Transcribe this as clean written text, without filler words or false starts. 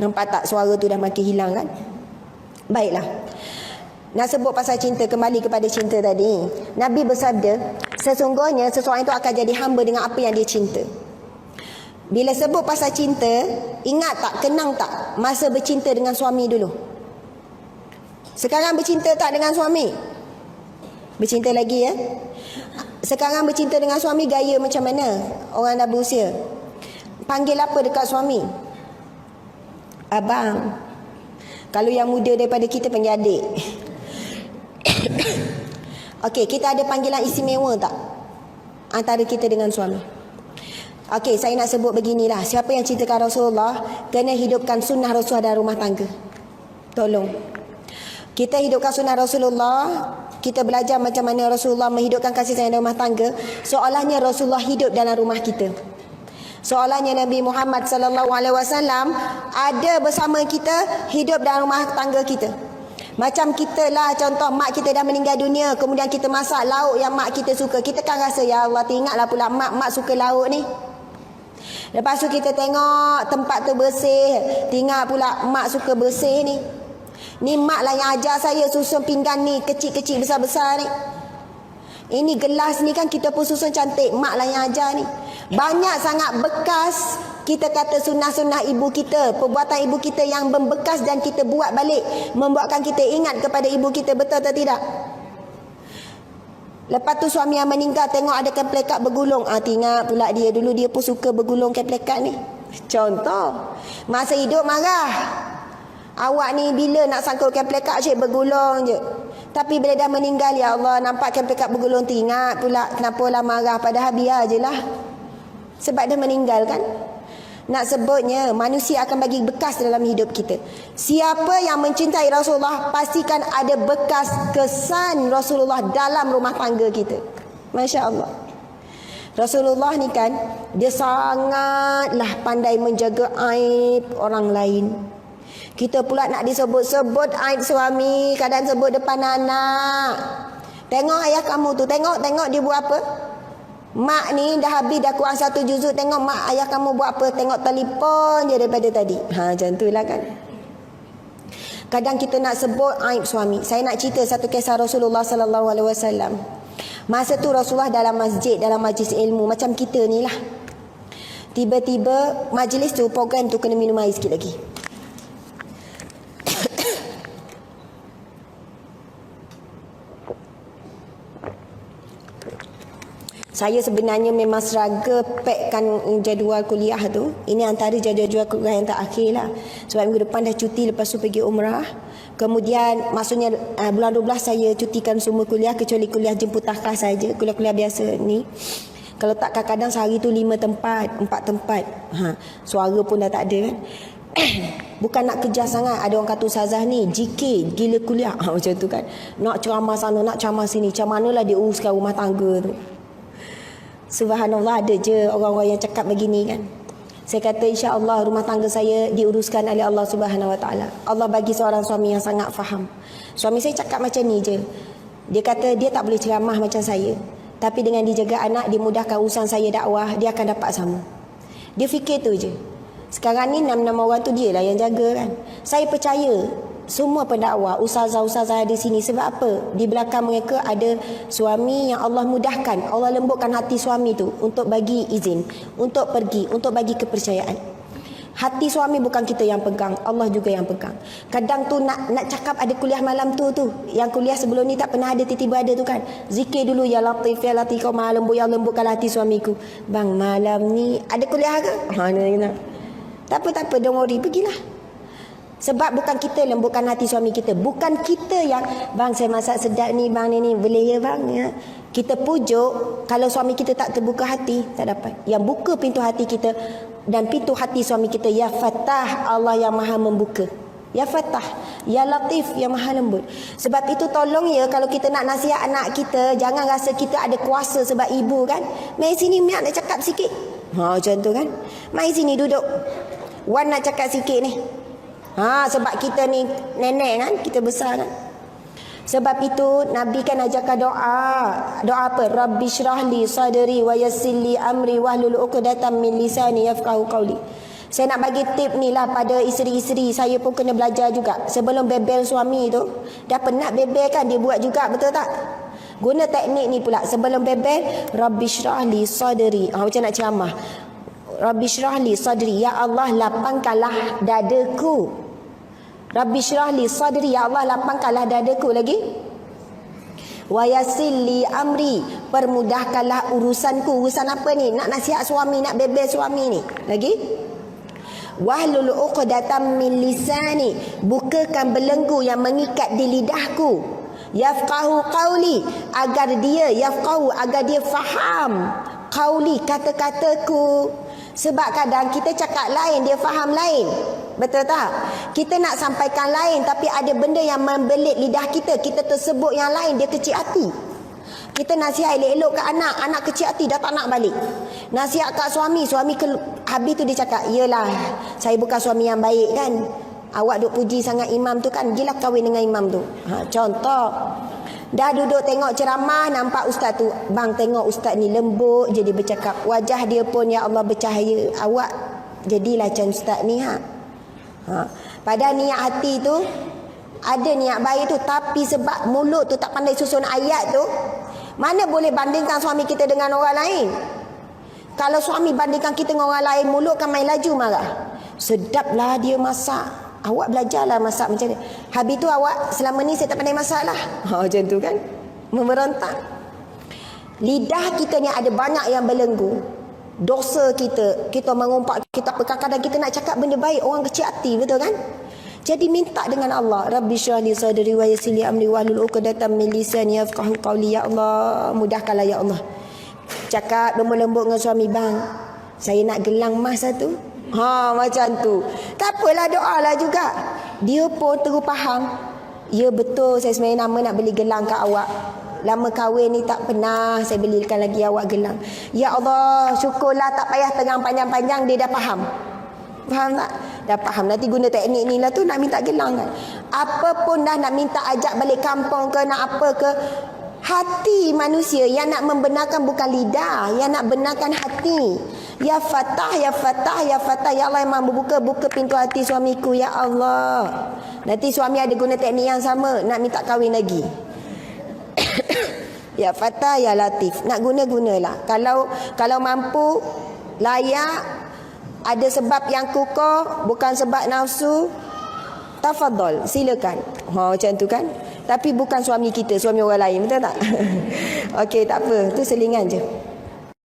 Nampak tak suara tu dah makin hilang kan? Baiklah. Nak sebut pasal cinta, kembali kepada cinta tadi. Nabi bersabda, sesungguhnya seseorang itu akan jadi hamba dengan apa yang dia cinta. Bila sebut pasal cinta, ingat tak, kenang tak masa bercinta dengan suami dulu? Sekarang bercinta tak dengan suami? Bercinta lagi ya? Sekarang bercinta dengan suami gaya macam mana? Orang dah berusia. Panggil apa dekat suami? Abang. Kalau yang muda daripada kita panggil adik. Okey, kita ada panggilan istimewa tak antara kita dengan suami? Okey, saya nak sebut beginilah. Siapa yang cintakan Rasulullah, kena hidupkan sunnah Rasulullah dalam rumah tangga. Tolong. Kita hidupkan sunnah Rasulullah, kita belajar macam mana Rasulullah menghidupkan kasih sayang dalam rumah tangga. Seolahnya Rasulullah hidup dalam rumah kita. Seolahnya Nabi Muhammad sallallahu alaihi wasallam ada bersama kita, hidup dalam rumah tangga kita. Macam kita lah, contoh mak kita dah meninggal dunia, kemudian kita masak lauk yang mak kita suka. Kita kan rasa, ya Allah, teringatlah pula mak suka lauk ni. Lepas tu kita tengok tempat tu bersih, teringat pula mak suka bersih ni. Ni mak lah yang ajar saya susun pinggan ni kecil-kecil besar-besar ni. Ini gelas ni kan kita pun susun cantik, mak lah yang ajar ni. Banyak sangat bekas kita kata sunnah-sunnah ibu kita, perbuatan ibu kita yang membekas dan kita buat balik, membuatkan kita ingat kepada ibu kita, betul atau tidak? Lepas tu suami yang meninggal tengok ada keplekat bergulung, teringat pula dia dulu dia pun suka bergulung keplekat ni. Contoh, masa hidup marah, awak ni bila nak sangkut keplekat asyik bergulung je. Tapi bila dah meninggal, ya Allah, nampak keplekat bergulung, teringat pula kenapalah marah, padahal biar je lah. Sebab dia meninggal kan. Nak sebutnya, manusia akan bagi bekas dalam hidup kita. Siapa yang mencintai Rasulullah, pastikan ada bekas kesan Rasulullah dalam rumah tangga kita. Masya Allah. Rasulullah ni kan, dia sangatlah pandai menjaga aib orang lain. Kita pula nak disebut-sebut aib suami, kadang sebut depan anak. Tengok ayah kamu tu, tengok dia buat apa. Mak ni dah habis dah kurang 1 juzuk, tengok mak ayah kamu buat apa, tengok telefon je daripada tadi. Macam tu lah kan. Kadang kita nak sebut aib suami. Saya nak cerita satu kisah Rasulullah sallallahu alaihi wasallam. Masa tu Rasulullah dalam masjid, dalam majlis ilmu macam kita ni lah. Tiba-tiba majlis tu, program tu kena minum air sikit lagi. Saya sebenarnya memang seraga packkan jadual kuliah tu. Ini antara jadual kuliah yang terakhir lah. Sebab minggu depan dah cuti, lepas tu pergi umrah. Kemudian maksudnya bulan 12 saya cutikan semua kuliah kecuali kuliah jemput takhah saja. Kuliah-kuliah biasa ni. Kalau tak kadang-kadang sehari tu 5 tempat, 4 tempat. Suara pun dah tak ada kan. Bukan nak kejar sangat. Ada orang kata ustazah ni GK, gila kuliah. Macam tu kan. Nak ceramah sana, nak ceramah sini. Macam manalah dia uruskan rumah tangga tu. Subhanallah, ada je orang-orang yang cakap begini kan. Saya kata insya-Allah rumah tangga saya diuruskan oleh Allah Subhanahu Wa Taala. Allah bagi seorang suami yang sangat faham. Suami saya cakap macam ni je. Dia kata dia tak boleh ceramah macam saya, tapi dengan dijaga anak, dimudahkan urusan saya dakwah, dia akan dapat sama. Dia fikir tu je. Sekarang ni 6 orang tu dia lah yang jaga kan. Saya percaya semua pendakwah, ustazah-ustazah di sini. Sebab apa? Di belakang mereka ada suami yang Allah mudahkan. Allah lembutkan hati suami tu untuk bagi izin, untuk pergi, untuk bagi kepercayaan. Hati suami bukan kita yang pegang, Allah juga yang pegang. Kadang tu nak cakap ada kuliah malam tu. Yang kuliah sebelum ni tak pernah ada, tiba-tiba ada tu kan. Zikir dulu, ya Latif, ya Latif, kau maha lembut, yang lembutkan hati suamiku. Bang, malam ni ada kuliah ke? Tak apa, don't worry, pergilah. Sebab bukan kita lembutkan hati suami kita. Bukan kita yang, bang saya masak sedap ni, bang ni boleh ya bang ya. Kita pujuk, kalau suami kita tak terbuka hati, tak dapat. Yang buka pintu hati kita dan pintu hati suami kita, ya Fattah, Allah yang maha membuka. Ya Fattah, ya Latif, yang maha lembut. Sebab itu tolong ya, kalau kita nak nasihat anak kita, jangan rasa kita ada kuasa sebab ibu kan. Mari sini, Miak nak cakap sikit. Macam tu kan. Mari sini duduk, Wan nak cakap sikit ni. Sebab kita ni nenek kan, kita besar kan. Sebab itu Nabi kan ajarkan doa. Doa apa? Rabbi syrahli sadri wa yassirli amri wahlul 'uqdatam min lisani yafqahu qawli. Saya nak bagi tip ni lah pada isteri-isteri. Saya pun kena belajar juga. Sebelum bebel suami tu, dah penat bebel kan, dia buat juga, betul tak? Guna teknik ni pula. Sebelum bebel, Rabbi syrahli sadri. Macam nak ceramah. Rabbi syrahli sadri. Ya Allah, lapangkanlah dadaku. Rabbi syrahli sadri. Ya Allah, lapangkanlah dadaku. Lagi. Wa yassir li amri. Permudahkanlah urusanku. Urusan apa ni? Nak nasihat suami, nak bebel suami ni. Lagi. Wahlul 'uqdatam min lisani. Bukakan belenggu yang mengikat di lidahku. Yafqahu qauli. Agar dia faham qauli, kata-kataku. Sebab kadang kita cakap lain, dia faham lain. Betul tak? Kita nak sampaikan lain, tapi ada benda yang membelit lidah kita. Kita tersebut yang lain, dia kecil hati. Kita nasihat elok-elok kat anak, anak kecil hati dah tak nak balik. Nasihat kat suami, habis tu dia cakap, yelah, saya bukan suami yang baik kan. Awak duk puji sangat imam tu kan, gila kahwin dengan imam tu. Contoh, dah duduk tengok ceramah, nampak ustaz tu, bang tengok ustaz ni lembut je dia bercakap. Wajah dia pun ya Allah bercahaya. Awak jadilah macam ustaz ni Pada niat hati tu, ada niat baik tu, tapi sebab mulut tu tak pandai susun ayat tu, mana boleh bandingkan suami kita dengan orang lain. Kalau suami bandingkan kita dengan orang lain, mulut kan main laju marah. Sedaplah dia masak, awak belajarlah masak macam ni. Habis tu awak, selama ni saya tak pandai masak lah. Macam tu kan, memerontak. Lidah kita ni ada banyak yang belenggu. Dosa kita mengumpat, kita kadang-kadang kita nak cakap benda baik, orang kecil hati, betul kan? Jadi minta dengan Allah, Rabbi syrahli sadri wa yassir li amri wahlul 'uqdatam min lisani yafqahu qawli. Ya Allah, mudahkanlah ya Allah. Cakap lembut-lembut dengan suami, bang, saya nak gelang emas satu. Macam tu. Tak apalah, doalah juga. Dia pun terus faham. Ya betul, saya sebenarnya nama nak beli gelang kat awak. Lama kahwin ni tak pernah saya belikan lagi awak gelang. Ya Allah, syukurlah tak payah tegang panjang-panjang, dia dah faham. Faham tak? Dah faham. Nanti guna teknik ni lah tu, nak minta gelang kan. Apa pun dah nak minta ajak balik kampung ke, nak apa ke. Hati manusia yang nak membenarkan bukan lidah, yang nak benarkan hati. Ya Fatah, ya Fatah, ya Fatah. Ya Allah, memang buka pintu hati suamiku. Ya Allah. Nanti suami ada guna teknik yang sama, nak minta kahwin lagi. Ya Fatah, ya Latif. Nak guna-gunalah. Kalau mampu, layak, ada sebab yang kukuh, bukan sebab nafsu, tafadhol, silakan. Macam tu kan. Tapi bukan suami kita, suami orang lain, betul tak? Okey, tak apa, tu selingan je.